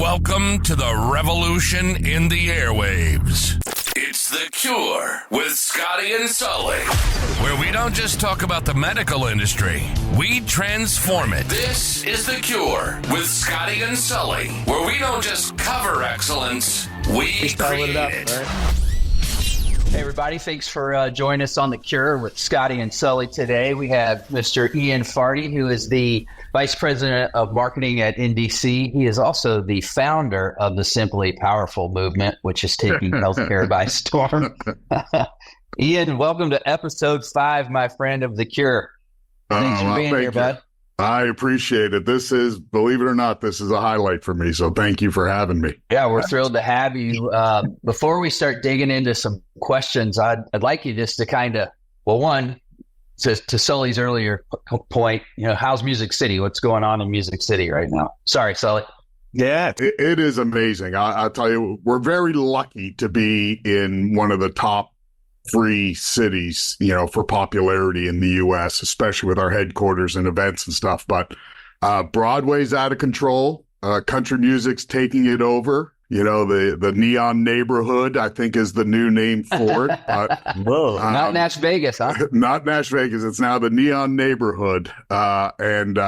Welcome to the revolution in the airwaves. It's The Cure with Scotty and Sully, where we don't just talk about the medical industry, we transform it. This is The Cure with Scotty and Sully, where we don't just cover excellence, we create it. Hey everybody, thanks for joining us on The Cure with Scotty and Sully today. We have Mr. Ian Fardy, who is the Vice President of Marketing at NDC. He is also the founder of the Simply Powerful movement, which is taking healthcare by storm. Ian, welcome to episode 5, my friend, of The Cure. Thanks for being here, bud. I appreciate it. This is, believe it or not, this is a highlight for me. So thank you for having me. Yeah, we're thrilled to have you. Before we start digging into some questions, I'd like you just to kind of, well, one, to Sully's earlier point, how's Music City? What's going on in Music City right now? Sorry, Sully. Yeah, it is amazing. I'll tell you, we're very lucky to be in one of the top 3 cities, for popularity in the U.S., especially with our headquarters and events and stuff. But Broadway's out of control. Country music's taking it over. The Neon Neighborhood, I think, is the new name for it. Whoa, not Nash Vegas, huh? Not Nash Vegas. It's now the Neon Neighborhood. And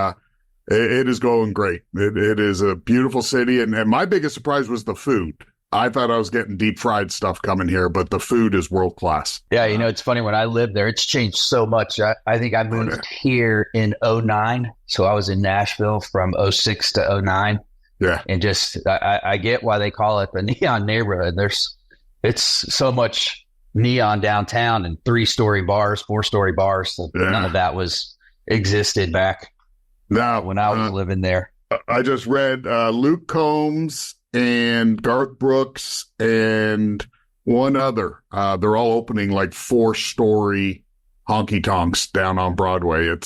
it is going great. It is a beautiful city. And my biggest surprise was the food. I thought I was getting deep fried stuff coming here, but the food is world class. Yeah, it's funny. When I lived there, it's changed so much. I think I moved here in 2009. So I was in Nashville from 2006 to 2009. Yeah. And just, I get why they call it the Neon Neighborhood. It's so much neon downtown and 3-story bars, 4-story bars. So none of that existed back when I was living there. I just read Luke Combs and Garth Brooks and one other. They're all opening like 4-story honky tonks down on Broadway. It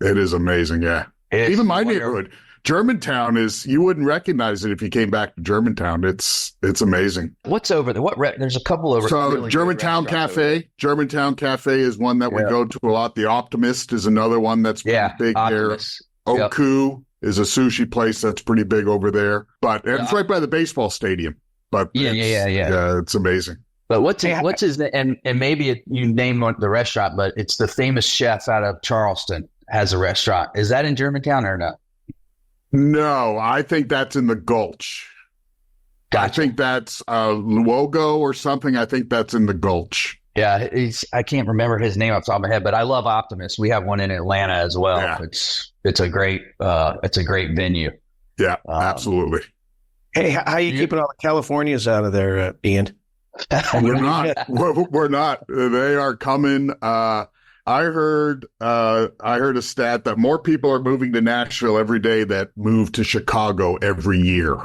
is amazing. Yeah. Even my neighborhood, Germantown, you wouldn't recognize it if you came back to Germantown. It's amazing. What's over there? There's a couple over. So really Germantown Cafe. Germantown Cafe is one that we go to a lot. The Optimist is another one that's big Optimist. There. Oku is a sushi place that's pretty big over there, but it's right by the baseball stadium. But yeah, it's amazing. But what's his name? And maybe you name the restaurant, but it's the famous chef out of Charleston has a restaurant. Is that in Germantown or not? No, I think that's in the Gulch. Gotcha. I think that's Luogo or something. I think that's in the Gulch. Yeah, I can't remember his name off the top of my head, but I love Optimist. We have one in Atlanta as well. Yeah. It's a great venue. Yeah, absolutely. Hey, how are you keeping all the Californians out of there, Ian? We're not. We're not. They are coming. I heard a stat that more people are moving to Nashville every day that move to Chicago every year.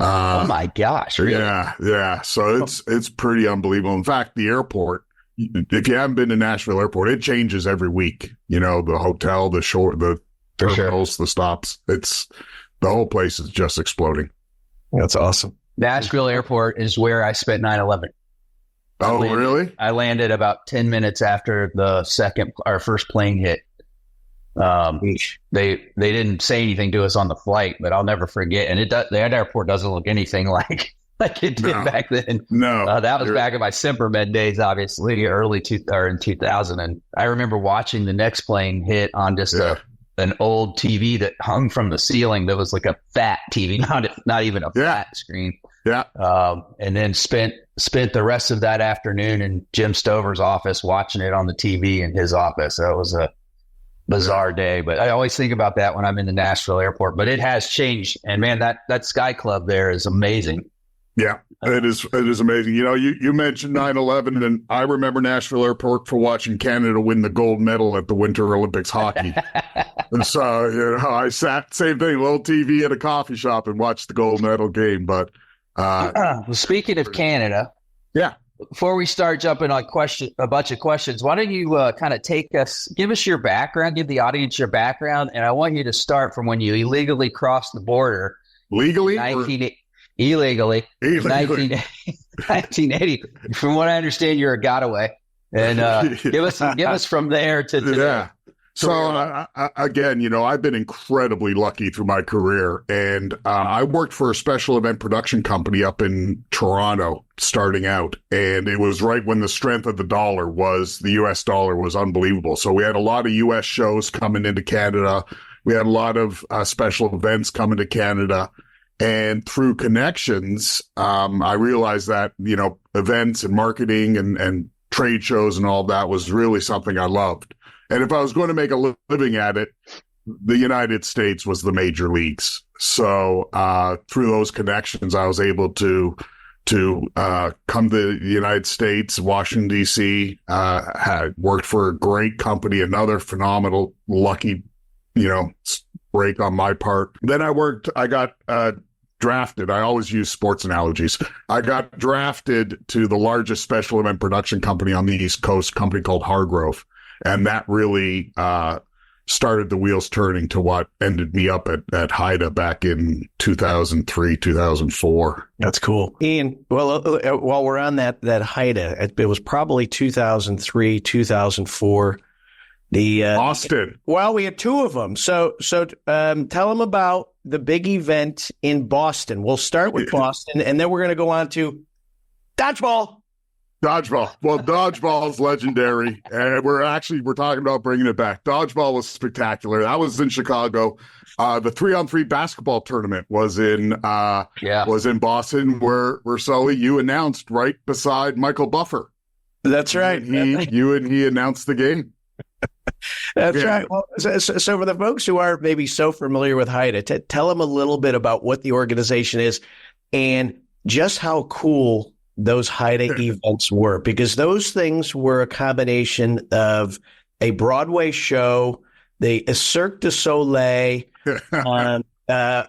Oh my gosh! Really? Yeah. So it's pretty unbelievable. In fact, the airport, if you haven't been to Nashville Airport, it changes every week. The hotel, the shore, the terminals, the stops. The whole place is just exploding. That's awesome. Nashville Airport is where I spent 9/11. Oh, really? I landed about 10 minutes after our first plane hit. They didn't say anything to us on the flight, but I'll never forget. And that airport doesn't look anything like it did back then. No, that was back in my Sempermed days, obviously, in 2000. And I remember watching the next plane hit on just an old TV that hung from the ceiling. That was like a fat TV, not even a flat screen. Yeah. And then spent the rest of that afternoon in Jim Stover's office watching it on the TV in his office. That was a bizarre day, but I always think about that when I'm in the Nashville airport. But it has changed, and man, that Sky Club there is amazing. Yeah, it is amazing. You mentioned 9/11, and I remember Nashville Airport for watching Canada win the gold medal at the Winter Olympics hockey. And so, I sat, same thing, little TV at a coffee shop and watched the gold medal game. But well, speaking of Canada, before we start jumping on a bunch of questions, why don't you kind of give us your background, give the audience your background, and I want you to start from when you illegally crossed the border. Legally? Illegally. 1980. From what I understand, you're a gotaway. And give us from there to today. Yeah. So again, I've been incredibly lucky through my career, and I worked for a special event production company up in Toronto starting out, and it was right when the strength of the U.S. dollar was unbelievable. So we had a lot of U.S. shows coming into Canada. We had a lot of special events coming to Canada, and through connections, I realized that, events and marketing and trade shows and all that was really something I loved. And if I was going to make a living at it, the United States was the major leagues. So through those connections, I was able to come to the United States, Washington, D.C., had worked for a great company, another phenomenal, lucky, break on my part. Then I got drafted. I always use sports analogies. I got drafted to the largest special event production company on the East Coast, a company called Hargrove. And that really started the wheels turning to what ended me up at Haida back in 2003, 2004. That's cool. Ian, well, while we're on that Haida, it was probably 2003, 2004. Austin. Well, we had two of them. So tell them about the big event in Boston. We'll start with Boston, and then we're going to go on to dodgeball. Dodgeball. Well, dodgeball is legendary, and we're talking about bringing it back. Dodgeball was spectacular. That was in Chicago. The 3-on-3 basketball tournament was in Boston, where Sully, you announced right beside Michael Buffer. That's right. You and he announced the game. That's right. Well, so for the folks who aren't maybe so familiar with Haida, tell them a little bit about what the organization is and just how cool those Haida events were, because those things were a combination of a Broadway show, a Cirque du Soleil,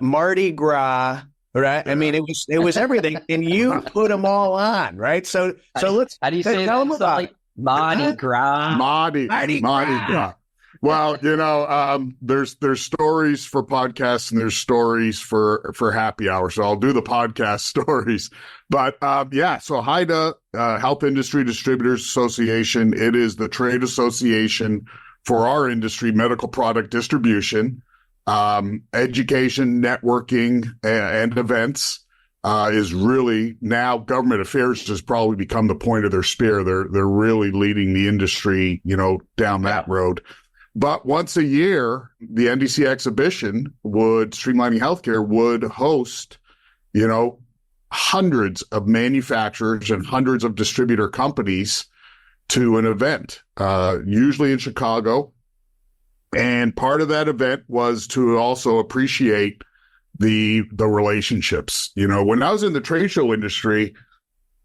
Mardi Gras, right? I mean, it was everything, and you put them all on, right? So let's how do you say tell them about it. Mardi Gras. Mardi Gras. Well, there's stories for podcasts and there's stories for happy hour. So I'll do the podcast stories. But so Haida, Health Industry Distributors Association, it is the trade association for our industry, medical product distribution, education, networking, and events. Is really now government affairs has probably become the point of their spear. They're really leading the industry, down that road. But once a year, the NDC exhibition Streamlining Healthcare would host, hundreds of manufacturers and hundreds of distributor companies to an event, usually in Chicago. And part of that event was to also appreciate the relationships. When I was in the trade show industry,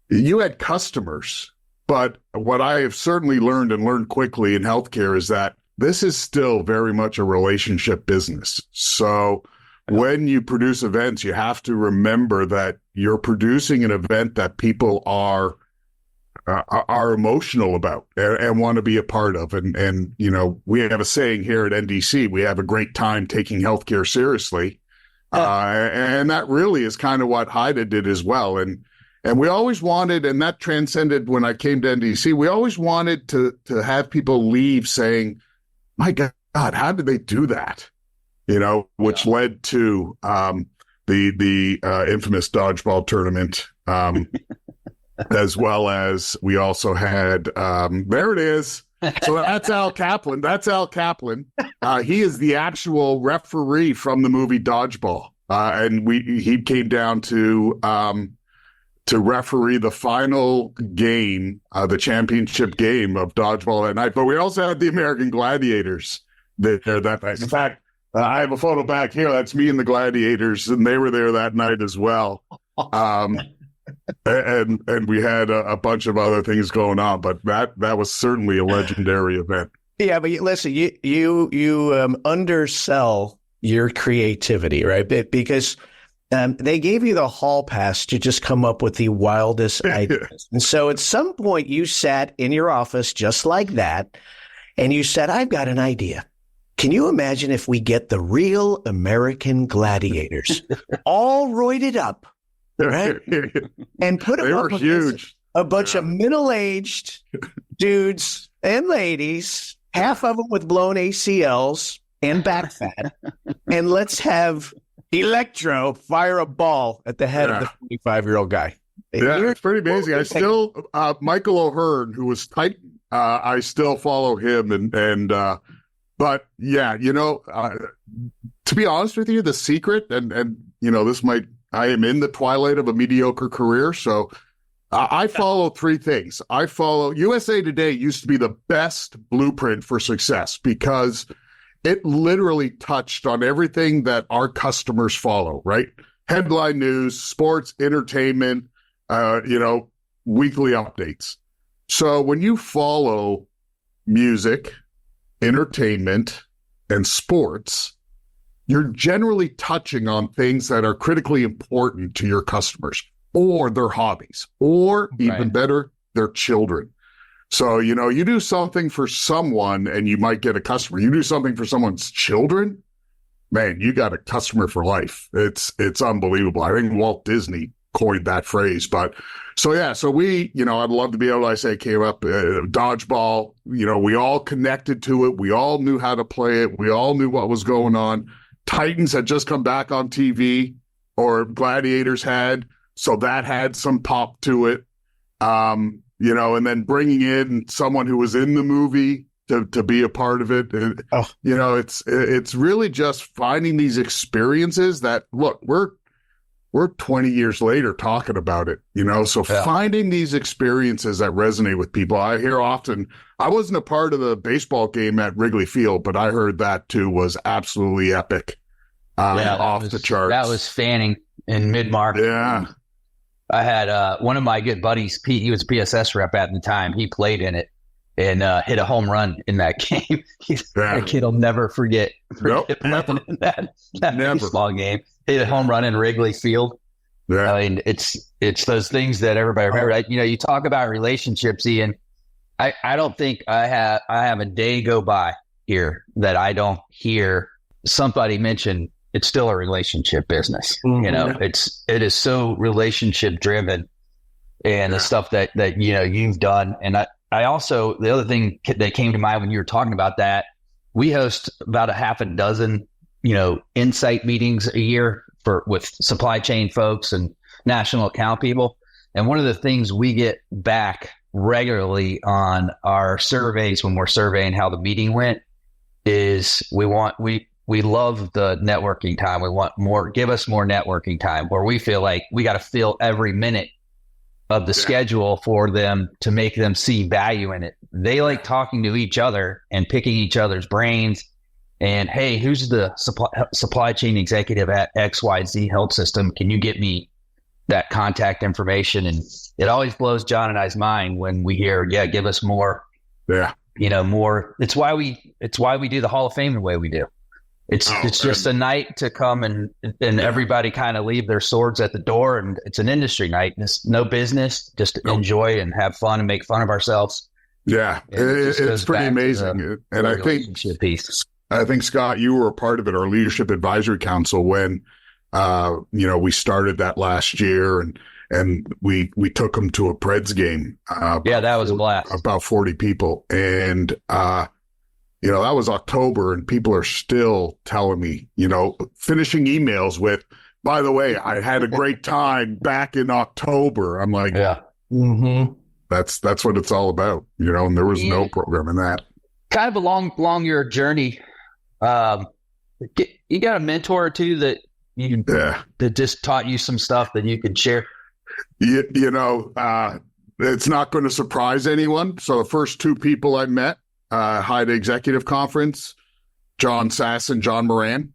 you had customers, but what I have certainly learned quickly in healthcare is that this is still very much a relationship business. So when you produce events, you have to remember that you're producing an event that people are emotional about and want to be a part of. And we have a saying here at NDC, we have a great time taking healthcare seriously. And that really is kind of what Haida did as well. And we always wanted, and that transcended when I came to NDC, we always wanted to have people leave saying, my God, how did they do that? Which led to the infamous dodgeball tournament, as well as we also had, there it is. So that's Al Kaplan. He is the actual referee from the movie Dodgeball. And he came down to referee the final game, the championship game of Dodgeball that night. But we also had the American Gladiators there that night. In fact, I have a photo back here. That's me and the Gladiators, and they were there that night as well. And we had a bunch of other things going on, but that was certainly a legendary event. Yeah, but listen, you undersell your creativity, right? Because they gave you the hall pass to just come up with the wildest ideas. And so at some point you sat in your office just like that, and you said, I've got an idea. Can you imagine if we get the real American Gladiators all roided up, right? And put them up huge. A bunch of middle-aged dudes and ladies half of them with blown ACLs and back fat, and let's have Electro fire a ball at the head of the 45-year-old guy. Yeah, it's pretty amazing. I still, Michael O'Hearn, who was tight, I still follow him. But yeah, to be honest with you, the secret, and I am in the twilight of a mediocre career. So I follow three things. I follow USA Today used to be the best blueprint for success because it literally touched on everything that our customers follow, right? Headline news, sports, entertainment, weekly updates. So when you follow music, entertainment, and sports, you're generally touching on things that are critically important to your customers or their hobbies, or even better, their children. So, you do something for someone and you might get a customer. You do something for someone's children, man, you got a customer for life. It's unbelievable. I think Walt Disney coined that phrase. But so we, I'd love to be able to, came up, dodgeball, we all connected to it. We all knew how to play it. We all knew what was going on. Titans had just come back on TV, or Gladiators had. So that had some pop to it. And then bringing in someone who was in the movie to be a part of it. It's really just finding these experiences that, look, we're 20 years later talking about it, finding these experiences that resonate with people. I hear often, I wasn't a part of the baseball game at Wrigley Field, but I heard that too was absolutely epic. The charts. That was Fanning in mid-March. Yeah. I had one of my good buddies, Pete, he was a PSS rep at the time. He played in it and hit a home run in that game. That kid will never forget playing in that baseball game. Hit a home run in Wrigley Field. Yeah. I mean, it's those things that everybody remembers. You talk about relationships, Ian. I don't think I have a day go by here that I don't hear somebody mention it's still a relationship business. Mm-hmm. It is so relationship driven, and the stuff that you've done. And I also, the other thing that came to mind when you were talking about that, we host about a half a dozen, insight meetings a year with supply chain folks and national account people. And one of the things we get back regularly on our surveys when we're surveying how the meeting went is we love the networking time. We want more, give us more networking time, where we feel like we got to fill every minute of the schedule for them to make them see value in it. They like talking to each other and picking each other's brains. And hey, who's the supply chain executive at XYZ Health System? Can you get me that contact information? And it always blows John and I's mind when we hear, give us more. Yeah. More. It's why we do the Hall of Fame the way we do. It's just a night to come and everybody kind of leave their swords at the door, and it's an industry night. It's no business, just enjoy and have fun and make fun of ourselves. Yeah, it's pretty amazing. And I think, Scott, you were a part of it, our Leadership Advisory Council, when we started that last year, and we took them to a Preds game. That was a blast. About 40 people, and that was October, and people are still telling me, finishing emails with, by the way, I had a great time back in October. I'm like, that's what it's all about, and there was no program in that. Kind of along your journey, you got a mentor or two that that just taught you some stuff that you could share? It's not going to surprise anyone. So the first two people I met, Hyde Executive Conference, John Sassen, John Moran.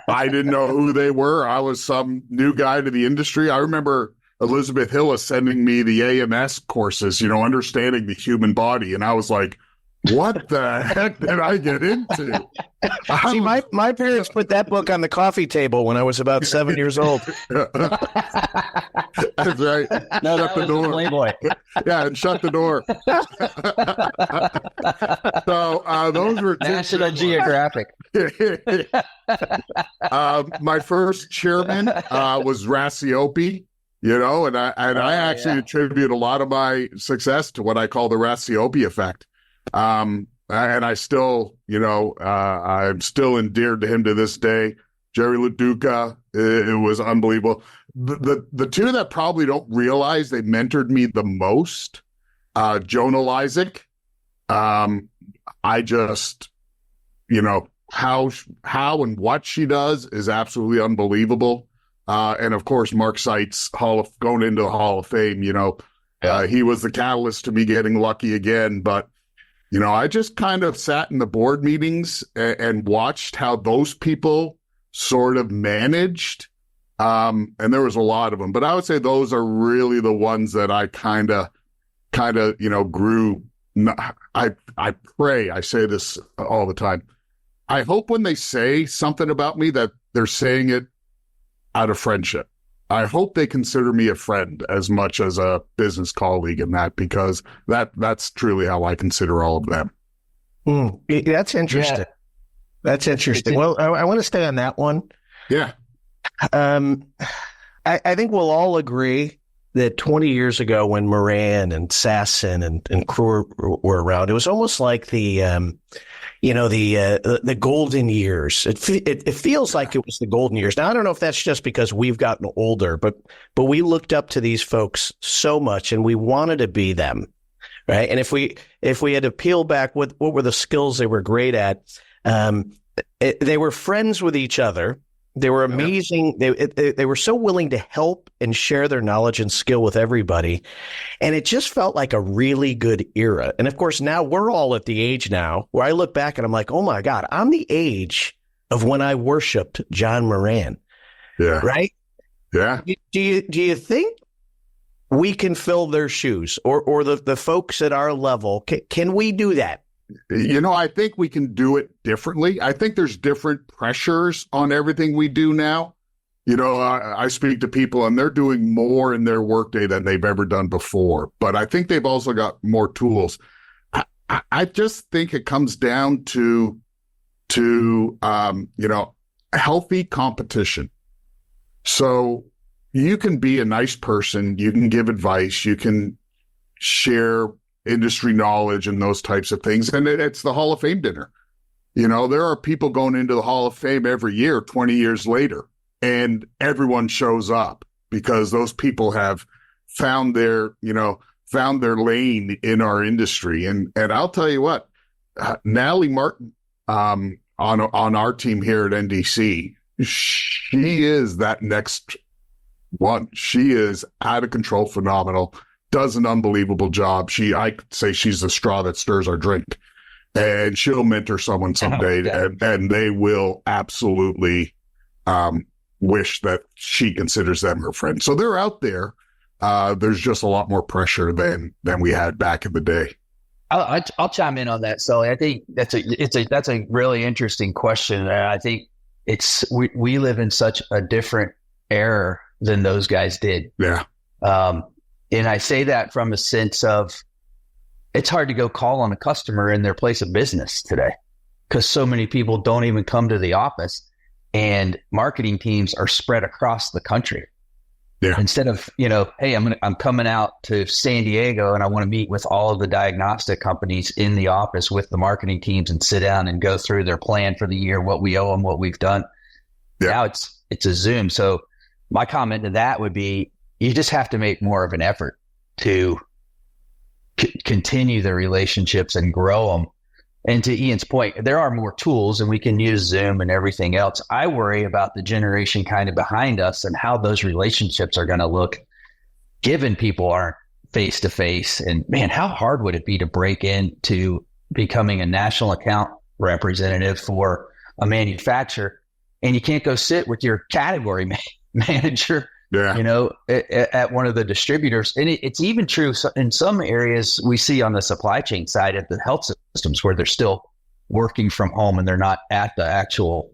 I didn't know who they were. I was some new guy to the industry. I remember Elizabeth Hillis sending me the AMS courses, understanding the human body. And I was like, what the heck did I get into? See, my parents put that book on the coffee table when I was about 7 years old. That's right. No, shut the door. Playboy. Yeah, and shut the door. So those were National Geographic. My first chairman was Rassiopi. And I actually attribute a lot of my success to what I call the Rassiopi effect. And I still, I'm still endeared to him to this day. Jerry LaDuca, it was unbelievable. The two that probably don't realize they mentored me the most, Jonah Lysick. I just, how and what she does is absolutely unbelievable. And of course, Mark Seitz, going into the Hall of Fame, he was the catalyst to me getting lucky again. But, I just kind of sat in the board meetings and watched how those people sort of managed. And there was a lot of them, but I would say those are really the ones that I kind of, grew. I pray, I say this all the time. I hope when they say something about me that they're saying it out of friendship. I hope they consider me a friend as much as a business colleague in that, because that's truly how I consider all of them. That's interesting. Yeah. That's interesting. Well, I want to stay on that one. Yeah. I think we'll all agree that 20 years ago when Moran and Sassen and crew were around, it was almost like the golden years. It feels like it was the golden years. Now, I don't know if that's just because we've gotten older, but we looked up to these folks so much and we wanted to be them, right? And if we had to peel back, what were the skills they were great at? They were friends with each other. They were amazing. They were so willing to help and share their knowledge and skill with everybody. And it just felt like a really good era. And of course, now we're all at the age now where I look back and I'm like, oh my God, I'm the age of when I worshiped John Moran. Yeah. Right? Yeah. Do you think we can fill their shoes or the folks at our level? Can we do that? I think we can do it differently. I think there's different pressures on everything we do now. I speak to people and they're doing more in their workday than they've ever done before, but I think they've also got more tools. I just think it comes down to healthy competition. So you can be a nice person, you can give advice, you can share industry knowledge and those types of things. And it's the Hall of Fame dinner. There are people going into the Hall of Fame every year, 20 years later, and everyone shows up because those people have found their lane in our industry. And I'll tell you what, Natalie Martin, on our team here at NDC, she is that next one. She is out of control, phenomenal. Does an unbelievable job. I could say she's the straw that stirs our drink, and she'll mentor someone someday, and they will absolutely wish that she considers them her friend. So they're out there. There's just a lot more pressure than we had back in the day. I'll chime in on that, Sully. I think that's a really interesting question. I think we live in such a different era than those guys did. Yeah. And I say that from a sense of it's hard to go call on a customer in their place of business today because so many people don't even come to the office, and marketing teams are spread across the country. Yeah. Instead of, hey, I'm coming out to San Diego and I want to meet with all of the diagnostic companies in the office with the marketing teams and sit down and go through their plan for the year, what we owe them, what we've done. Yeah. Now it's a Zoom. So my comment to that would be, you just have to make more of an effort to continue the relationships and grow them. And to Ian's point, there are more tools and we can use Zoom and everything else. I worry about the generation kind of behind us and how those relationships are going to look given people aren't face to face. And man, how hard would it be to break into becoming a national account representative for a manufacturer and you can't go sit with your category manager? Yeah. At one of the distributors. And it's even true in some areas we see on the supply chain side at the health systems where they're still working from home and they're not at the actual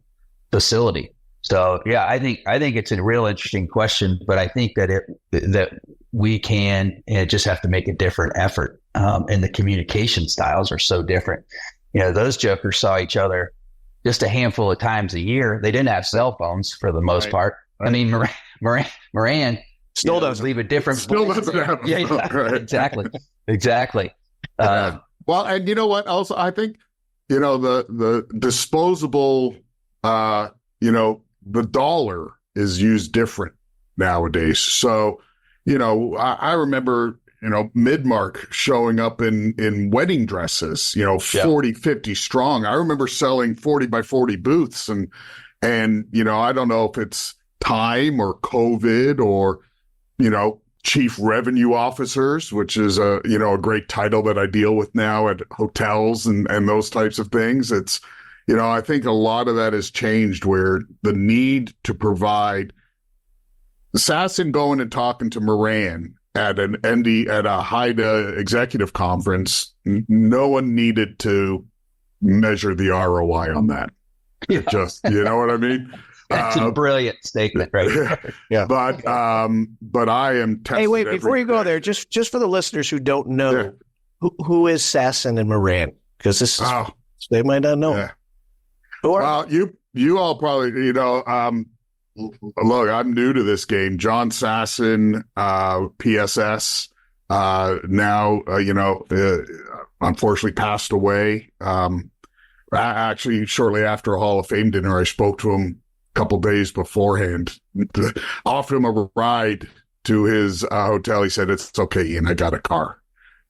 facility. So, yeah, I think it's a real interesting question, but I think that we can just have to make a different effort. And the communication styles are so different. Those jokers saw each other just a handful of times a year. They didn't have cell phones for the most part. Right. I mean, Moran still does leave a different. Still doesn't have. Yeah, right. Exactly. Well, and you know what? Also, I think the disposable, the dollar is used different nowadays. So, I remember, Midmark showing up in wedding dresses, 40, 50 strong. I remember selling 40 by 40 booths and, I don't know if it's time or COVID or, chief revenue officers, which is a great title that I deal with now at hotels and those types of things. It's, I think a lot of that has changed where the need to provide Sassen going and talking to Moran at at a HIDA executive conference. No one needed to measure the ROI on that. Yeah. Just, you know what I mean? That's a brilliant statement, right? Yeah. But I am tested. Hey, wait, before you go there, just for the listeners who don't know, who is Sassen and Moran? Because they might not know. Yeah. Or, well, you all probably, look, I'm new to this game. John Sassen, PSS, now, unfortunately passed away. Actually, shortly after a Hall of Fame dinner, I spoke to him a couple days beforehand, offered him a ride to his hotel. He said, "It's okay, Ian, I got a car."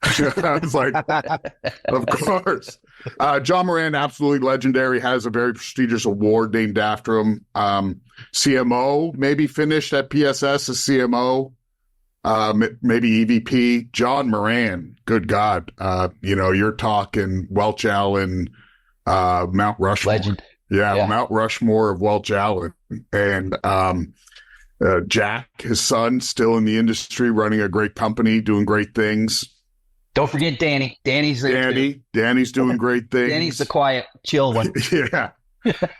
I was like, of course. John Moran, absolutely legendary, has a very prestigious award named after him. CMO, maybe finished at PSS as CMO, maybe EVP. John Moran, good God. You're talking Welch, Allyn, Mount Rushmore. Legend. Yeah, Mount Rushmore of Welch, Allyn. And Jack, his son, still in the industry, running a great company, doing great things. Don't forget Danny. Danny's there too. Danny's doing great things. Danny's the quiet, chill one. Yeah.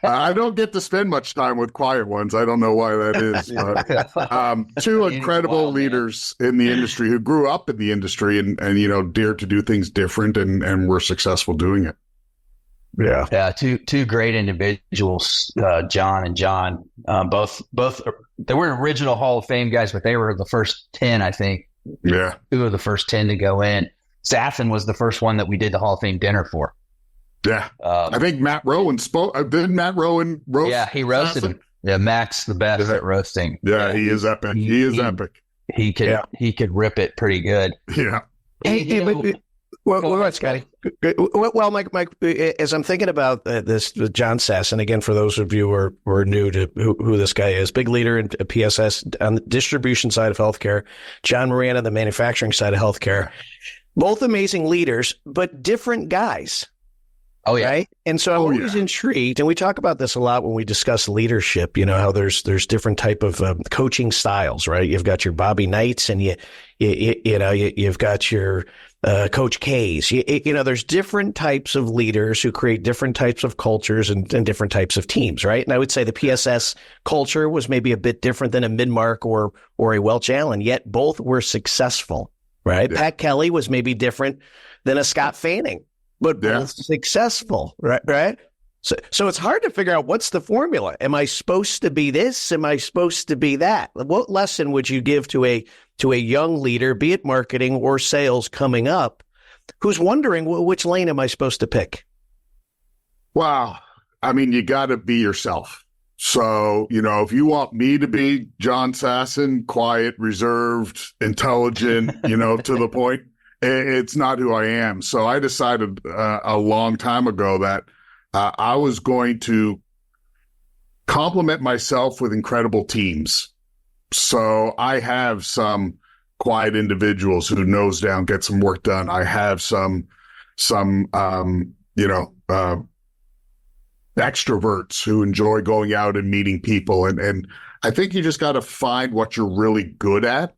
I don't get to spend much time with quiet ones. I don't know why that is. But, two incredible leaders in the industry who grew up in the industry and dared to do things different and were successful doing it. Yeah. Yeah. Two great individuals, John and John. Both they were original Hall of Fame guys, but they were the first 10, I think. Yeah. 2 of the first 10 to go in. Sassen was the first one that we did the Hall of Fame dinner for. Yeah. I think Matt Rowan spoke. Didn't Matt Rowan roast? Yeah, he roasted him. Yeah, Matt's the best at roasting. Yeah, he is epic. He is epic. He could rip it pretty good. Yeah. Well, Scotty. Well, Mike, as I'm thinking about this, John Sassen, again, for those of you who are new to who this guy is, big leader in PSS on the distribution side of healthcare, John Moran on the manufacturing side of healthcare. Both amazing leaders, but different guys. Oh, yeah. Right? And so I'm always intrigued, and we talk about this a lot when we discuss leadership, how there's different type of coaching styles, right? You've got your Bobby Knights and you've got your Coach K's. There's different types of leaders who create different types of cultures and different types of teams, right? And I would say the PSS culture was maybe a bit different than a Midmark or a Welch Allyn, yet both were successful, right? Yeah. Pat Kelly was maybe different than a Scott Fanning, but both successful, right? So it's hard to figure out what's the formula. Am I supposed to be this? Am I supposed to be that? What lesson would you give to a young leader, be it marketing or sales coming up, who's wondering, which lane am I supposed to pick? Wow. I mean, you got to be yourself. So, if you want me to be John Sassen, quiet, reserved, intelligent, to the point, it's not who I am. So I decided a long time ago that I was going to complement myself with incredible teams. So I have some quiet individuals who nose down, get some work done. I have some extroverts who enjoy going out and meeting people. And I think you just got to find what you're really good at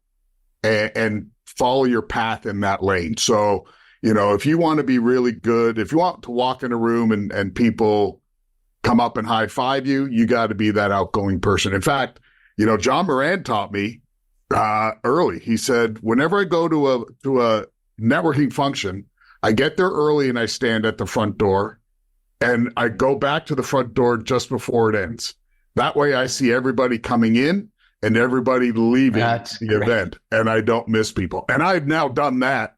and follow your path in that lane. So, if you want to be really good, if you want to walk in a room and people come up and high five you, you got to be that outgoing person. In fact, John Moran taught me early. He said, whenever I go to a networking function, I get there early and I stand at the front door and I go back to the front door just before it ends. That way I see everybody coming in and everybody leaving the event and I don't miss people. And I've now done that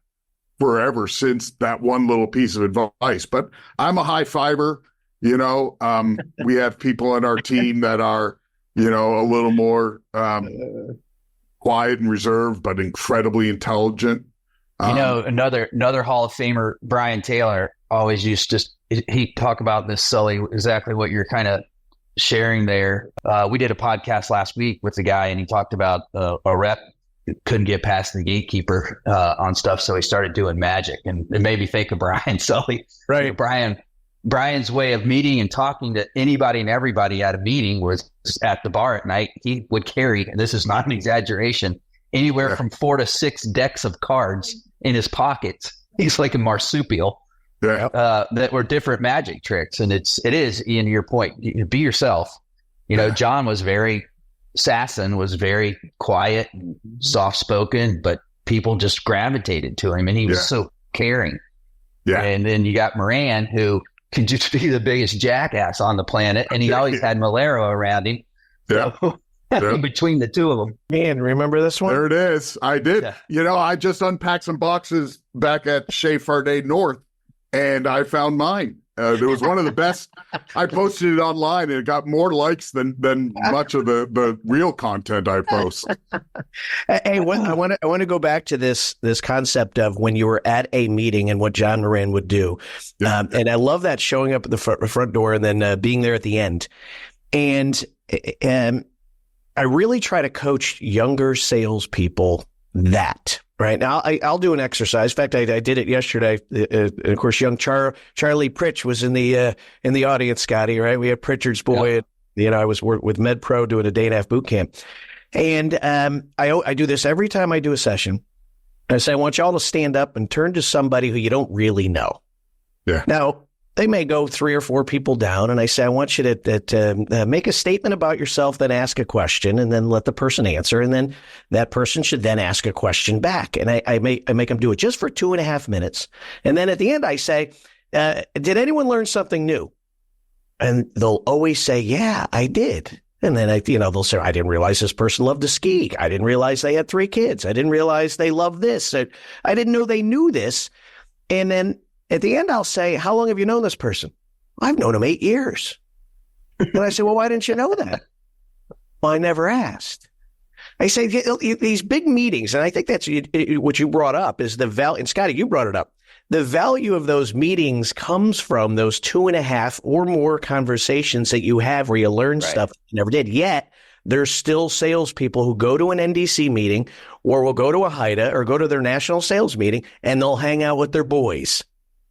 forever since that one little piece of advice. But I'm a high fiber, we have people on our team that are, a little more quiet and reserved, but incredibly intelligent. Another Hall of Famer, Brian Taylor, always used to, he talk about this, Sully, exactly what you're kind of sharing there. We did a podcast last week with the guy, and he talked about a rep couldn't get past the gatekeeper on stuff, so he started doing magic, and it made me think of Brian. Sully, right? Brian's way of meeting and talking to anybody and everybody at a meeting was at the bar at night. He would carry, and this is not an exaggeration, anywhere from 4 to 6 decks of cards in his pockets. He's like a marsupial. That were different magic tricks. And it is, Ian, to your point, be yourself. John was Sassen was very quiet, soft spoken, but people just gravitated to him, and he was so caring. Yeah. And then you got Moran, who could just be the biggest jackass on the planet, and he always had Malero around him. Yeah. So, between the two of them. Man, remember this one? There it is. I did. Yeah. I just unpacked some boxes back at Chez Fardy North, and I found mine. It was one of the best. I posted it online, and it got more likes than much of the real content I post. Hey, I want to go back to this concept of when you were at a meeting and what John Moran would do, and I love that, showing up at the front door and then being there at the end. And I really try to coach younger salespeople that. Right now, I'll do an exercise. In fact, I did it yesterday. And of course, young Charlie Pritch was in the audience, Scotty. Right, we had Pritchard's boy. And, I was with MedPro doing a day and a half boot camp, and I do this every time I do a session. I say, I want you all to stand up and turn to somebody who you don't really know. Yeah. Now, they may go 3 or 4 people down, and I say, I want you to make a statement about yourself, then ask a question, and then let the person answer, and then that person should then ask a question back. And I make them do it just for 2.5 minutes, and then at the end I say, did anyone learn something new? And they'll always say, yeah, I did. And then they'll say, I didn't realize this person loved to ski. I didn't realize they had 3 kids. I didn't realize they loved this. I didn't know they knew this. And then at the end, I'll say, how long have you known this person? I've known him 8 years. And I say, well, why didn't you know that? Well, I never asked. I say, these big meetings, and I think that's what you brought up, is the value. And Scotty, you brought it up. The value of those meetings comes from those 2.5 or more conversations that you have where you learn stuff you never did. Yet, there's still salespeople who go to an NDC meeting or will go to a HIDA or go to their national sales meeting, and they'll hang out with their boys.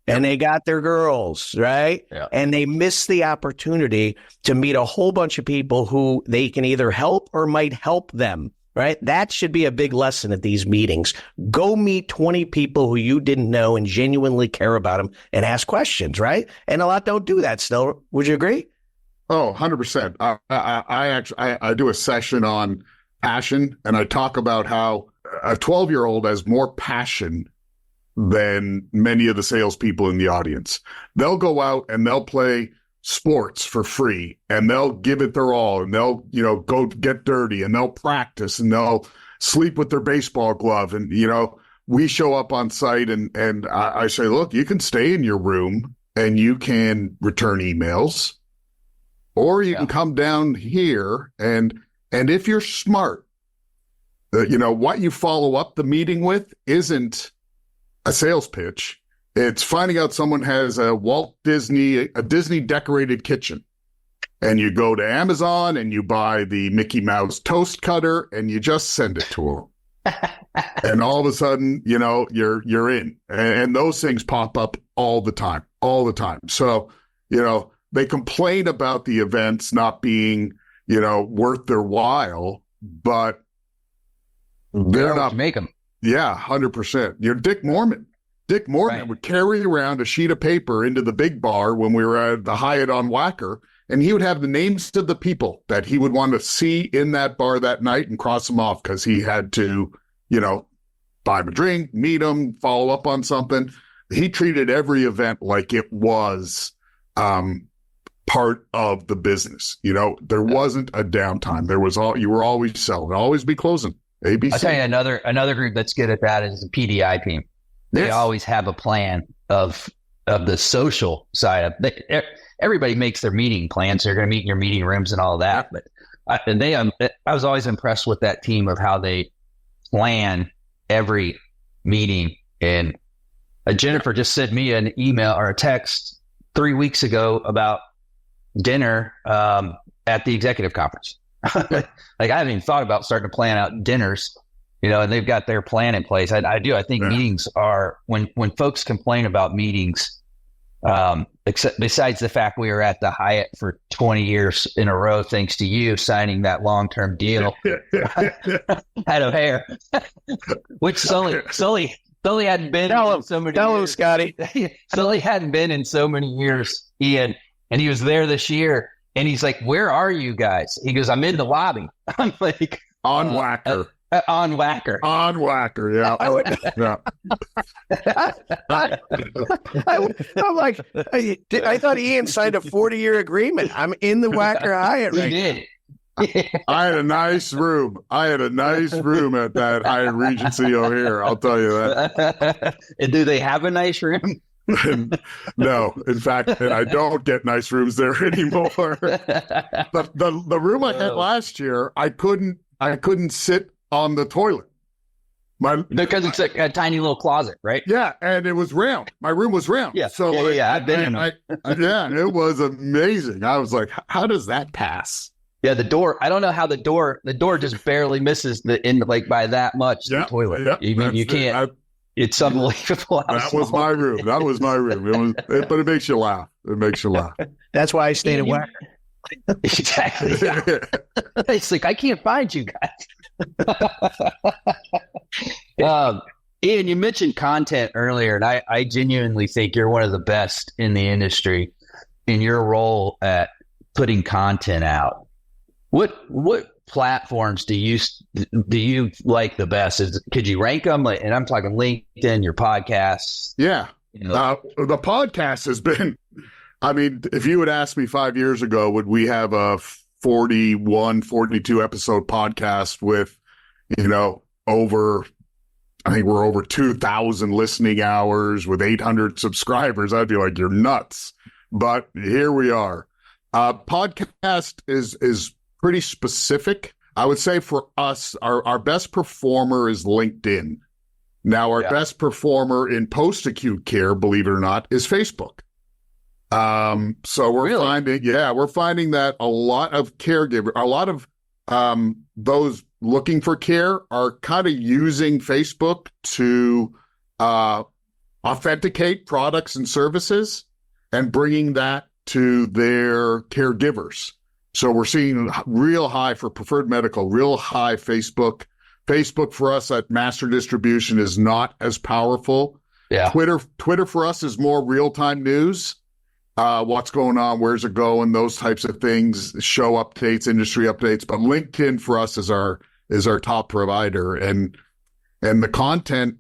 And they got their girls, right? Yeah. And they miss the opportunity to meet a whole bunch of people who they can either help or might help them, right? That should be a big lesson at these meetings. Go meet 20 people who you didn't know and genuinely care about them and ask questions, right? And a lot don't do that still. Would you agree? Oh, 100%. I do a session on passion, and I talk about how a 12-year-old has more passion than many of the salespeople in the audience. They'll go out and they'll play sports for free, and they'll give it their all, and they'll, go get dirty, and they'll practice, and they'll sleep with their baseball glove. And, we show up on site, and I say, look, you can stay in your room and you can return emails, or you can come down here and if you're smart, what you follow up the meeting with isn't a sales pitch. It's finding out someone has a Disney decorated kitchen, and you go to Amazon and you buy the Mickey Mouse toast cutter and you just send it to them. And all of a sudden, you're in, and those things pop up all the time. So, they complain about the events not being, worth their while, but they're not make them. Yeah, 100%. You're Dick Mormon. Dick Mormon would carry around a sheet of paper into the big bar when we were at the Hyatt on Wacker, and he would have the names of the people that he would want to see in that bar that night and cross them off because he had to, buy him a drink, meet him, follow up on something. He treated every event like it was part of the business. There wasn't a downtime. You were always selling, always be closing. ABC. I'll tell you another group that's good at that is the PDI team. they always have a plan of the social side of everybody makes their meeting plans. They're going to meet in your meeting rooms and all that. But I was always impressed with that team of how they plan every meeting. And Jennifer just sent me an email or a text 3 weeks ago about dinner at the executive conference. Like I haven't even thought about starting to plan out dinners, and they've got their plan in place. I think meetings are, when folks complain about meetings, except besides the fact we were at the Hyatt for 20 years in a row, thanks to you signing that long-term deal, head of hair, which Sully hadn't been in so many years. Scotty. Sully hadn't been in so many years, Ian, and he was there this year. And he's like, "Where are you guys?" He goes, "I'm in the lobby." I'm like, on Whacker. On Whacker. On Whacker, yeah. I'm like, I thought Ian signed a 40-year agreement. I'm in the Whacker Hyatt right now. I had a nice room. at that Hyatt Regency O'Hare. I'll tell you that. And do they have a nice room? No, in fact, I don't get nice rooms there anymore. The room I had last year, I couldn't sit on the toilet. Because it's a tiny little closet, right? Yeah, and it was round. My room was round. Yeah, so I've been in them. It was amazing. I was like, how does that pass? Yeah, the door. I don't know how the door just barely misses by that much the toilet. Yeah, you can't. It's unbelievable. That was my room. But it makes you laugh. That's why I stayed at Whacker. Exactly. Yeah. It's like, I can't find you guys. Ian, you mentioned content earlier, and I genuinely think you're one of the best in the industry in your role at putting content out. What platforms do you like the best? Could you rank them? And I'm talking LinkedIn, your podcasts. Yeah. The podcast has been, if you had asked me 5 years ago, would we have a 41, 42 episode podcast with, I think we're over 2,000 listening hours with 800 subscribers, I'd be like, you're nuts. But here we are. Podcast is pretty specific. I would say for us, our best performer is LinkedIn. Now, our best performer in post-acute care, believe it or not, is Facebook. So we're finding that a lot of those looking for care are kind of using Facebook to authenticate products and services and bringing that to their caregivers. So we're seeing real high for preferred medical, real high Facebook. Facebook for us at master distribution is not as powerful. Yeah. Twitter for us is more real-time news. What's going on, where's it going, those types of things, show updates, industry updates. But LinkedIn for us is our top provider. And the content,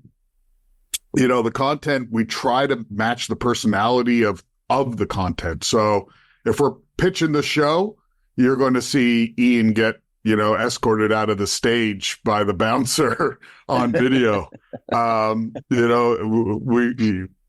we try to match the personality of the content. So if we're pitching the show, you're going to see Ian get, escorted out of the stage by the bouncer on video.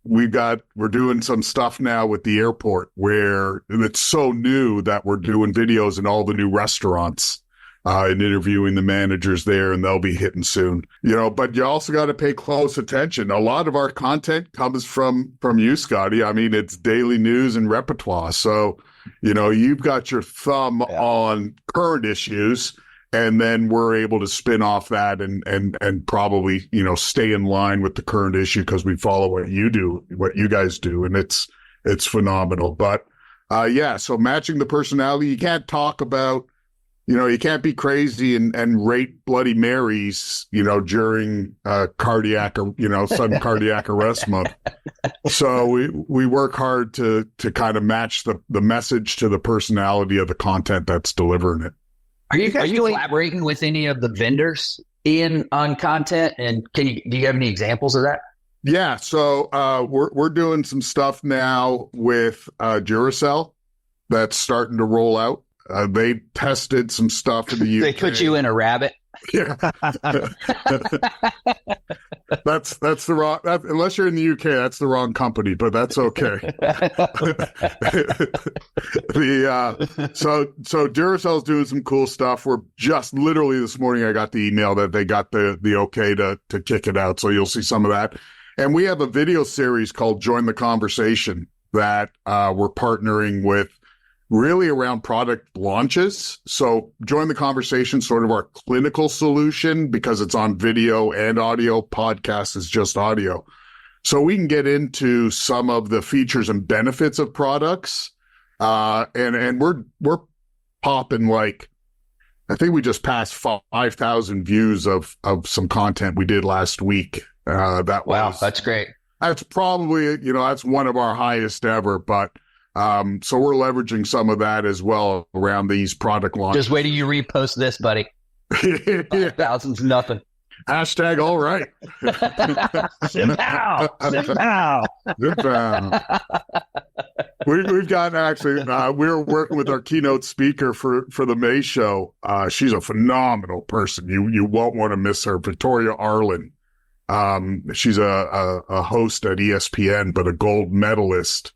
We're doing some stuff now with the airport where it's so new that we're doing videos in all the new restaurants and interviewing the managers there, and they'll be hitting soon. But you also got to pay close attention. A lot of our content comes from you, Scotty. It's daily news and repertoire. So, you've got your thumb on current issues, and then we're able to spin off that and probably, stay in line with the current issue because we follow what you guys do. And it's phenomenal. But so matching the personality, you can't talk about, you can't be crazy and rate Bloody Marys, during cardiac or, sudden cardiac arrest month. So we work hard to kind of match the message to the personality of the content that's delivering it. Are you collaborating with any of the vendors, Ian, on content? And do you have any examples of that? Yeah. So we're doing some stuff now with Duracell that's starting to roll out. They tested some stuff in the UK. They put you in a rabbit. Yeah. That's the wrong. Unless you're in the UK, that's the wrong company, but that's okay. So Duracell's doing some cool stuff. We're just literally this morning, I got the email that they got the okay to kick it out. So you'll see some of that. And we have a video series called Join the Conversation that we're partnering with, really around product launches. So Join the Conversation, sort of our clinical solution, because it's on video and audio. Podcast is just audio. So we can get into some of the features and benefits of products. And we're popping, like, I think we just passed 5,000 views of some content we did last week. Wow, that's great. That's probably, that's one of our highest ever, but so we're leveraging some of that as well around these product launches. Just wait till you repost this, buddy. 5,000's nothing. Hashtag all right. Zip out. We've gotten, actually, we're working with our keynote speaker for the May show. She's a phenomenal person. You won't want to miss her. Victoria Allyn. She's a host at ESPN, but a gold medalist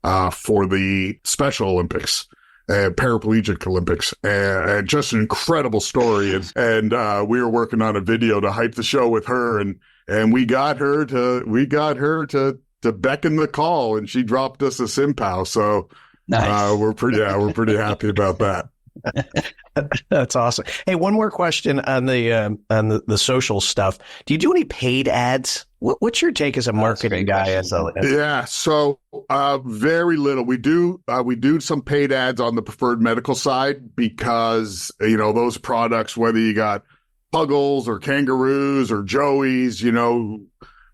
for the Special Olympics, Paraplegic Olympics, and just an incredible story. And we were working on a video to hype the show with her, and we got her to beckon the call, and she dropped us a SimPow. So nice. We're pretty happy about that. That's awesome. Hey, one more question on the social stuff. Do you do any paid ads? What's your take as a marketing guy? Yeah, so very little. We do some paid ads on the preferred medical side, because those products, whether you got Puggles or Kangaroos or Joeys,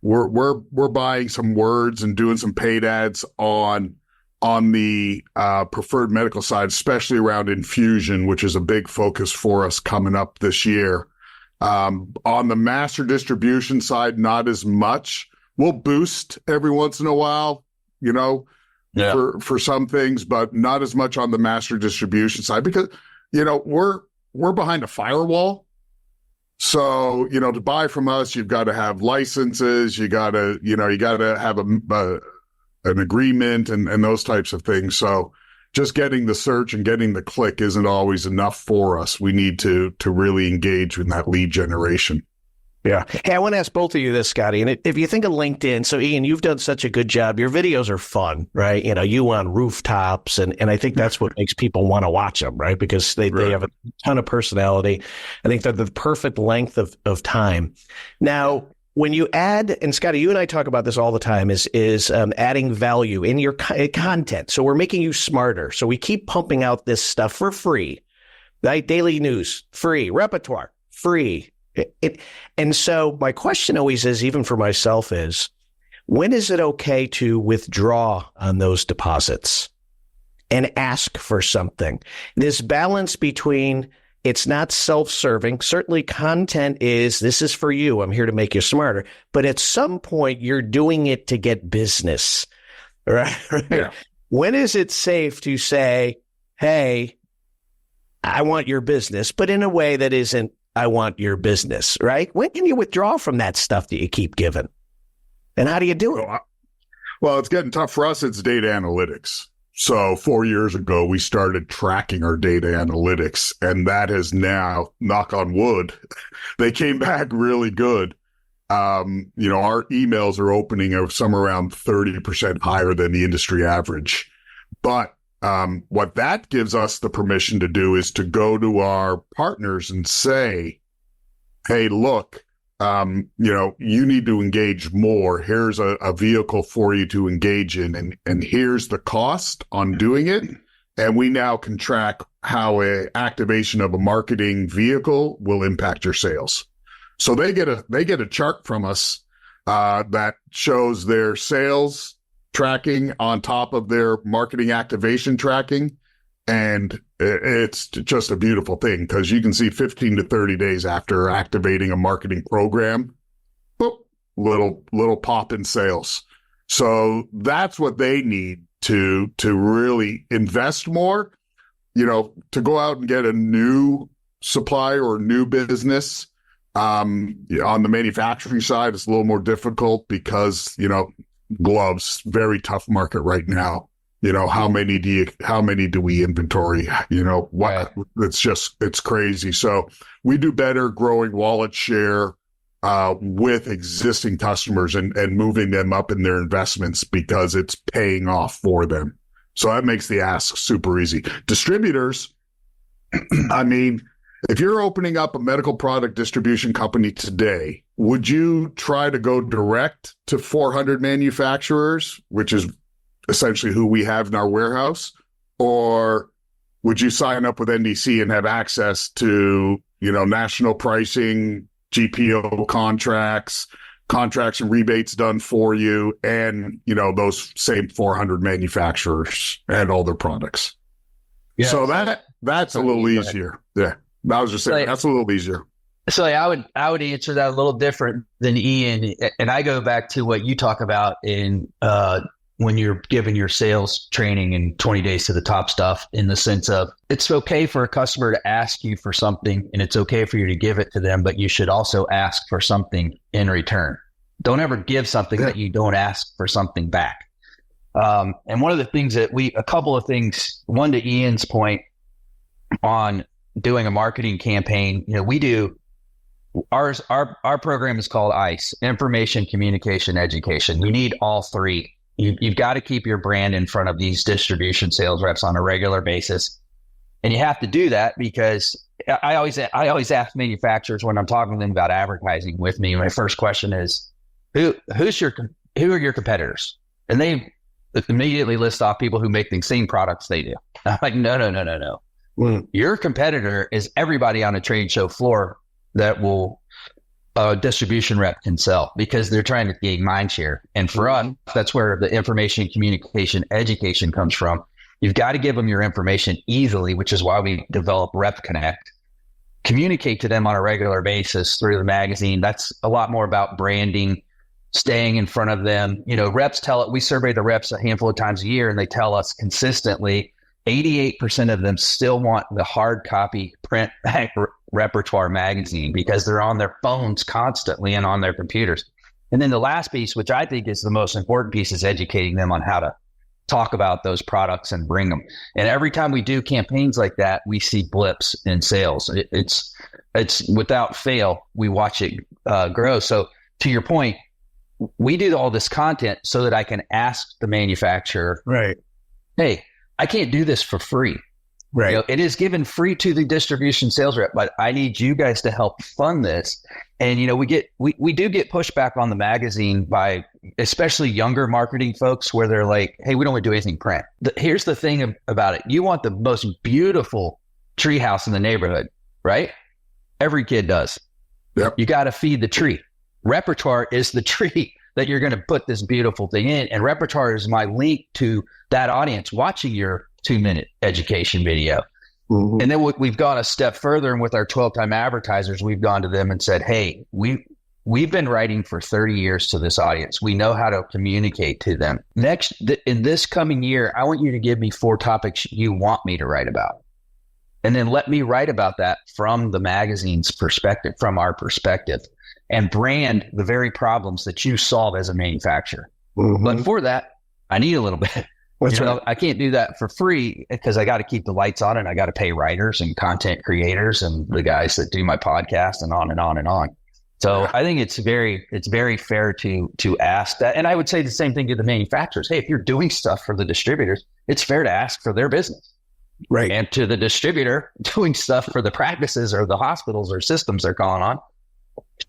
we're buying some words and doing some paid ads on the preferred medical side, especially around infusion, which is a big focus for us coming up this year. On the master distribution side, not as much. We'll boost every once in a while, for some things, but not as much on the master distribution side, because, we're behind a firewall. So, to buy from us, you've got to have licenses, you got to have an agreement and those types of things. So just getting the search and getting the click isn't always enough for us. We need to really engage in that lead generation. Yeah. Hey, I want to ask both of you this, Scotty. And if you think of LinkedIn, so Ian, you've done such a good job. Your videos are fun, right? You on rooftops. And I think that's what makes people want to watch them, right? Because they have a ton of personality. I think they're the perfect length of time. Now, when you add, and Scotty, you and I talk about this all the time, is adding value in your content. So we're making you smarter. So we keep pumping out this stuff for free, right? Daily news, free. Repertoire, free. And so my question always is, even for myself, is when is it okay to withdraw on those deposits and ask for something? This balance between, it's not self-serving. Certainly content is, this is for you. I'm here to make you smarter. But at some point, you're doing it to get business, right? Yeah. When is it safe to say, hey, I want your business, but in a way that isn't, I want your business, right? When can you withdraw from that stuff that you keep giving? And how do you do it? Well, it's getting tough for us. It's data analytics. So 4 years ago, we started tracking our data analytics, and that has now, knock on wood, they came back really good. Our emails are opening of somewhere around 30% higher than the industry average. But what that gives us the permission to do is to go to our partners and say, hey, look, you need to engage more. Here's a vehicle for you to engage in, and here's the cost on doing it. And we now can track how a activation of a marketing vehicle will impact your sales. So they get a chart from us that shows their sales tracking on top of their marketing activation tracking. And it's just a beautiful thing, because you can see 15 to 30 days after activating a marketing program, boop, little pop in sales. So that's what they need to really invest more, to go out and get a new supplier or new business. On the manufacturing side, it's a little more difficult because, gloves, very tough market right now. How many do we inventory? Right. It's crazy. So we do better growing wallet share with existing customers and moving them up in their investments because it's paying off for them. So that makes the ask super easy. Distributors, I mean, if you're opening up a medical product distribution company today, would you try to go direct to 400 manufacturers, which is essentially who we have in our warehouse? Or would you sign up with NDC and have access to, national pricing, GPO contracts and rebates done for you, and, those same 400 manufacturers and all their products? Yeah. So that's a little easier. Yeah. I was just saying, that's a little easier. So I would answer that a little different than Ian. And I go back to what you talk about in when you're giving your sales training in 20 days to the top stuff, in the sense of it's okay for a customer to ask you for something and it's okay for you to give it to them, but you should also ask for something in return. Don't ever give something that you don't ask for something back. And one of the things that a couple of things, one to Ian's point on doing a marketing campaign, we do our program is called ICE, Information, Communication, Education. You need all three. You've got to keep your brand in front of these distribution sales reps on a regular basis. And you have to do that because I always ask manufacturers when I'm talking to them about advertising with me, my first question is, who are your competitors? And they immediately list off people who make the same products they do. I'm like, no. Your competitor is everybody on a trade show floor that will distribution rep can sell, because they're trying to gain mind share. And for us, that's where the information, communication, education comes from. You've got to give them your information easily, which is why we develop Rep Connect. Communicate to them on a regular basis through the magazine. That's a lot more about branding, staying in front of them. Reps we survey the reps a handful of times a year, and they tell us consistently 88% of them still want the hard copy print repertoire magazine because they're on their phones constantly and on their computers. And then the last piece, which I think is the most important piece, is educating them on how to talk about those products and bring them. And every time we do campaigns like that, we see blips in sales. It's without fail, we watch it grow. So to your point, we do all this content so that I can ask the manufacturer, right, hey, I can't do this for free. Right. It is given free to the distribution sales rep, but I need you guys to help fund this. And, we do get pushback on the magazine by especially younger marketing folks where they're like, hey, we don't want to do anything print. Here's the thing about it. You want the most beautiful treehouse in the neighborhood, right? Every kid does. Yep. You got to feed the tree. Repertoire is the tree that you're going to put this beautiful thing in. And repertoire is my link to that audience watching your 2-minute education video. Mm-hmm. And then we've gone a step further, and with our 12-time advertisers, we've gone to them and said, hey, we've been writing for 30 years to this audience. We know how to communicate to them. Next, in this coming year, I want you to give me 4 topics you want me to write about. And then let me write about that from the magazine's perspective, from our perspective, and brand the very problems that you solve as a manufacturer. Mm-hmm. But for that, I need a little bit. I can't do that for free because I got to keep the lights on, and I got to pay writers and content creators and the guys that do my podcast and on and on and on. So I think it's very fair to ask that. And I would say the same thing to the manufacturers. Hey, if you're doing stuff for the distributors, it's fair to ask for their business. Right. And to the distributor doing stuff for the practices or the hospitals or systems they're calling on,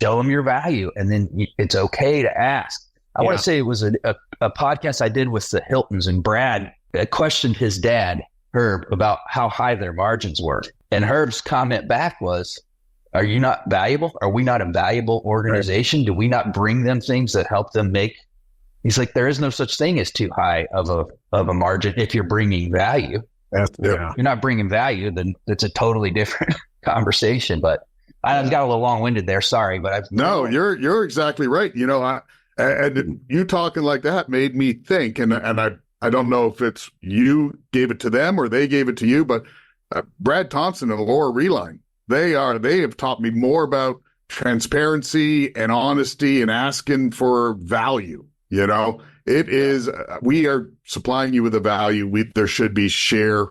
show them your value. And then it's okay to ask. I want to say it was a podcast I did with the Hiltons, and Brad questioned his dad, Herb, about how high their margins were. And Herb's comment back was, are you not valuable? Are we not a valuable organization? Right. Do we not bring them things that help them make? He's like, there is no such thing as too high of a margin if you're bringing value. If you're not bringing value, then it's a totally different conversation. But I got a little long-winded there. Sorry, but you're exactly right. And you talking like that made me think, and I don't know if it's you gave it to them or they gave it to you, but Brad Thompson and Laura Reline, they have taught me more about transparency and honesty and asking for value. It is, we are supplying you with a value. There should be share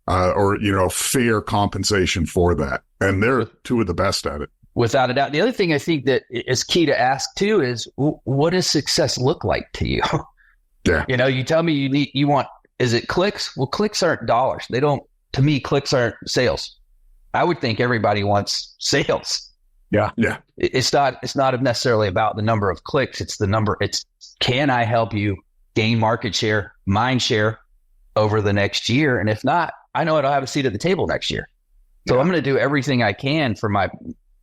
or fair compensation for that. And they're two of the best at it. Without a doubt. The other thing I think that is key to ask too is, what does success look like to you? Yeah. You tell me you want, is it clicks? Well, clicks aren't dollars. To me, clicks aren't sales. I would think everybody wants sales. Yeah. Yeah. It's not necessarily about the number of clicks. It's can I help you gain market share, mind share over the next year? And if not, I know I'll have a seat at the table next year. So I'm going to do everything I can for my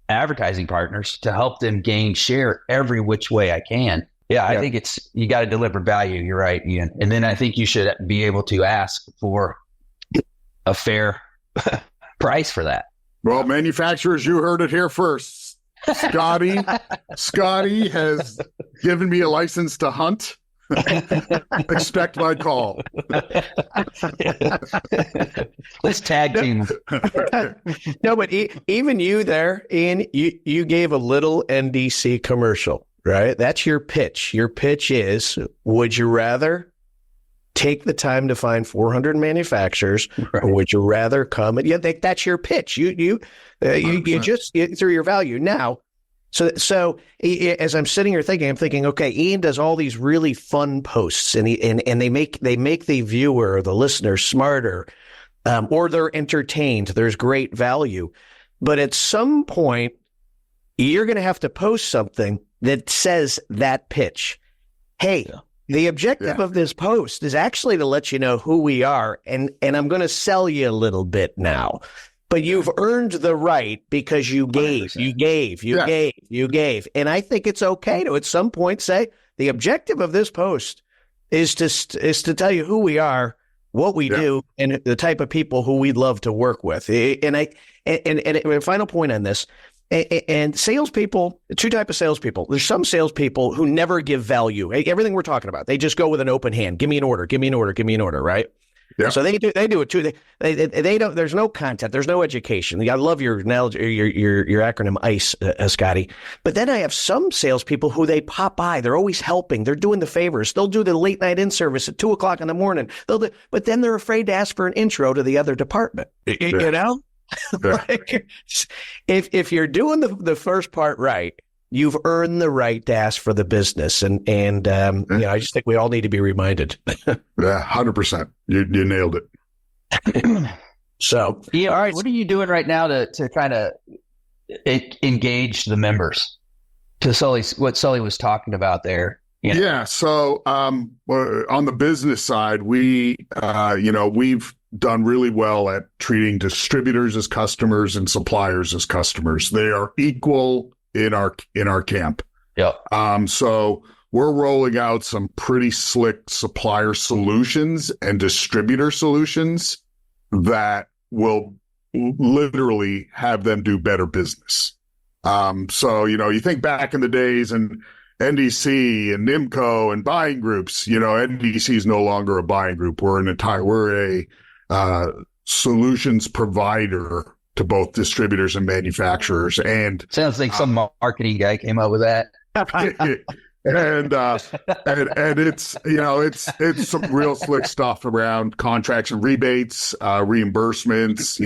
advertising partners to help them gain share every which way I can. Yeah, I think you got to deliver value. You're right, Ian. And then I think you should be able to ask for a fair price for that. Well, manufacturers, you heard it here first. Scotty has given me a license to hunt. Expect my call. Let's tag team. No, but even you there, Ian, you gave a little NDC commercial, right? That's your pitch. Your pitch is, would you rather take the time to find 400 manufacturers, right, or would you rather come? And that's your pitch. You just through your value now. So as I'm sitting here thinking, I'm thinking, okay, Ian does all these really fun posts, and they make the viewer or the listener smarter, or they're entertained. There's great value, but at some point, you're going to have to post something that says that pitch. Hey, the objective of this post is actually to let you know who we are, and I'm going to sell you a little bit now. But you've earned the right because you gave, 100%. you gave. And I think it's okay to at some point say the objective of this post is to tell you who we are, what we do, and the type of people who we'd love to work with. And a final point on this, and salespeople, two types of salespeople. There's some salespeople who never give value. Everything we're talking about, they just go with an open hand. Give me an order, right? Yeah. So they do it too. They don't. There's no content. There's no education. I love your analogy, your acronym ICE, Scotty. But then I have some salespeople who they pop by. They're always helping. They're doing the favors. They'll do the late night in service at 2:00 in the morning. But then they're afraid to ask for an intro to the other department. You know, like, if you're doing the first part right, you've earned the right to ask for the business, and I just think we all need to be reminded. Yeah, 100%. You nailed it. So, yeah, all right. What are you doing right now to kind of engage the members? To what Sully was talking about there. Yeah. So, on the business side, we've done really well at treating distributors as customers and suppliers as customers. They are equal in our camp. Yeah. So we're rolling out some pretty slick supplier solutions and distributor solutions that will literally have them do better business. So, you think back in the days and NDC and NIMCO and buying groups, NDC is no longer a buying group. We're a solutions provider to both distributors and manufacturers. And sounds like some marketing guy came up with that. and it's some real slick stuff around contracts and rebates, reimbursements,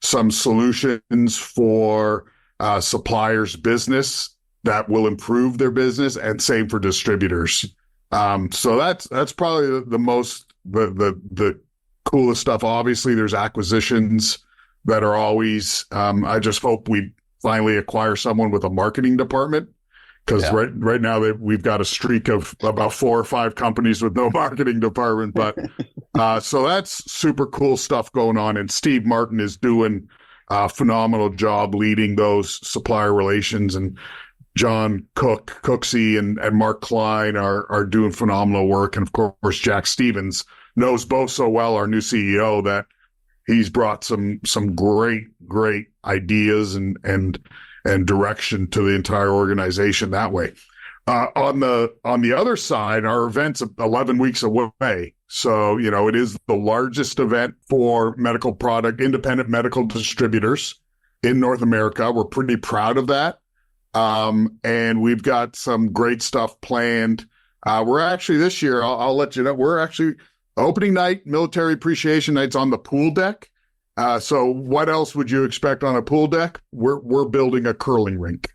some solutions for suppliers' business that will improve their business, and same for distributors. So that's probably the coolest stuff. Obviously, there's acquisitions that are always, I just hope we finally acquire someone with a marketing department, because right now we've got a streak of about 4 or 5 companies with no marketing department. But so that's super cool stuff going on. And Steve Martin is doing a phenomenal job leading those supplier relations. And John Cooksey and Mark Klein are doing phenomenal work. And of course, Jack Stevens knows both so well, our new CEO, that he's brought some great ideas and direction to the entire organization that way. On the other side, our event's 11 weeks away. So, it is the largest event for independent medical distributors. in North America. We're pretty proud of that. And we've got some great stuff planned. We're actually this year, I'll let you know, we're actually opening night, military appreciation night's on the pool deck. So what else would you expect on a pool deck? We're building a curling rink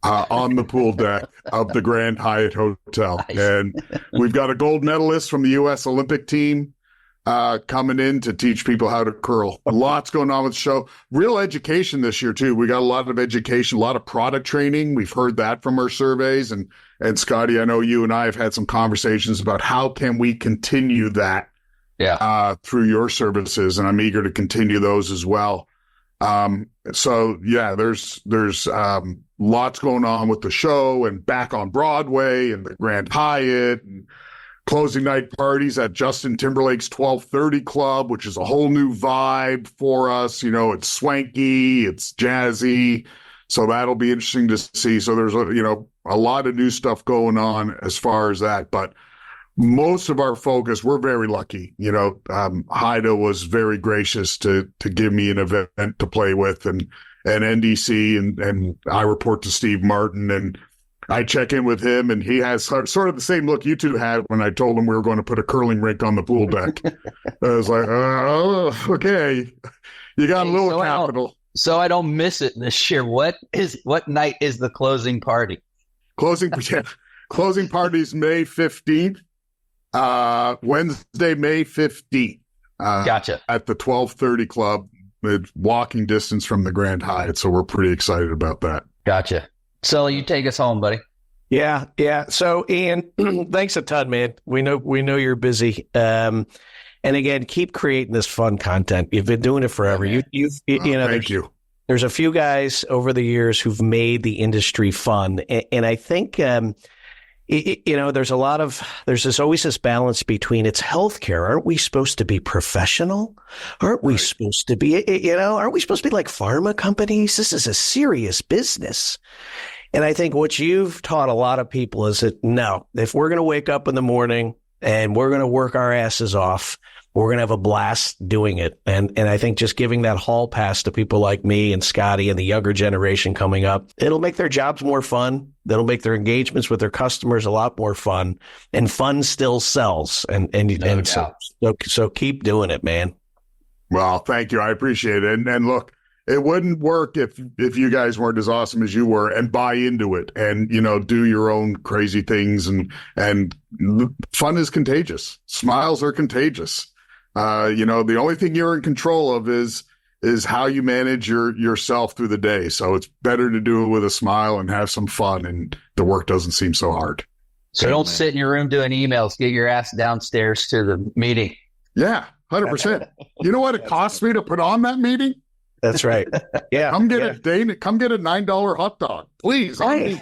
on the pool deck of the Grand Hyatt Hotel. Nice. And we've got a gold medalist from the U.S. Olympic team coming in to teach people how to curl. Lots going on with the show. Real education this year, too. We got a lot of education, a lot of product training. We've heard that from our surveys. And Scotty, I know you and I have had some conversations about how can we continue that through your services. And I'm eager to continue those as well. So yeah, there's lots going on with the show and back on Broadway and the Grand Hyatt and closing night parties at Justin Timberlake's 1230 Club, which is a whole new vibe for us. You know, it's swanky, it's jazzy. So that'll be interesting to see. So there's a lot of new stuff going on as far as that, but most of our focus, we're very lucky. Haida was very gracious to give me an event to play with and NDC and I report to Steve Martin and I check in with him and he has sort of the same look you two had when I told him we were going to put a curling rink on the pool deck. I was like, oh, okay. You got a little capital. So I don't miss it this year. What night is the closing party? Closing party's May 15th. Wednesday, May 15th. Gotcha. At the 1230 Club, it's walking distance from the Grand Hyatt. So we're pretty excited about that. Gotcha. Sully, you take us home, buddy. Yeah. So Ian, thanks a ton, man. We know you're busy. And again, keep creating this fun content. You've been doing it forever. Thank you. There's a few guys over the years who've made the industry fun. And I think, there's always this balance between it's healthcare. Aren't we supposed to be professional? Aren't we supposed to be, aren't we supposed to be like pharma companies? This is a serious business. And I think what you've taught a lot of people is that no, if we're going to wake up in the morning and we're going to work our asses off, we're going to have a blast doing it. And I think just giving that hall pass to people like me and Scotty and the younger generation coming up, it'll make their jobs more fun. That'll make their engagements with their customers a lot more fun. And fun still sells. So keep doing it, man. Well, thank you. I appreciate it. And look, it wouldn't work if you guys weren't as awesome as you were and buy into it and, do your own crazy things. And fun is contagious. Smiles are contagious. The only thing you're in control of is how you manage yourself through the day. So it's better to do it with a smile and have some fun, and the work doesn't seem so hard. So don't sit in your room doing emails. Get your ass downstairs to the meeting. Yeah, 100%. You know what it costs me to put on that meeting? That's right. Yeah. Come get a $9 hot dog, please. Right.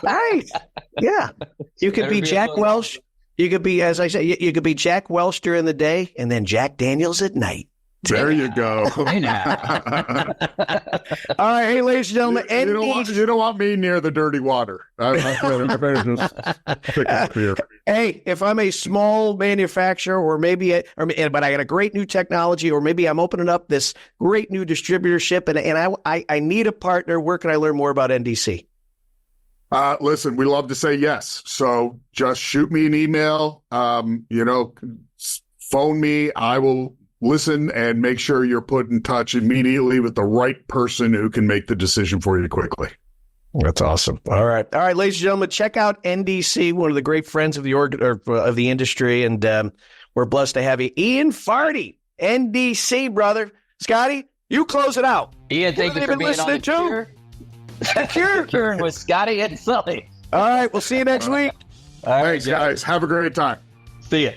Right. Yeah. You could be Jack Welch. You could be, as I say, you could be Jack Welch during the day and then Jack Daniels at night. There you go. All right, hey, ladies and gentlemen, you don't want me near the dirty water. Hey, if I'm a small manufacturer, but I got a great new technology, or maybe I'm opening up this great new distributorship, and I need a partner. Where can I learn more about NDC? Listen, we love to say yes. So just shoot me an email. Phone me. I will listen and make sure you're put in touch immediately with the right person who can make the decision for you quickly. That's awesome. All right, ladies and gentlemen, check out NDC, one of the great friends of of the industry, and we're blessed to have you, Ian Fardy, NDC, brother. Scotty, you close it out. Ian, thank you for being on the Cure. Cure with Scotty and Sully. All right, we'll see you next week. Thanks, guys. Have a great time. See ya.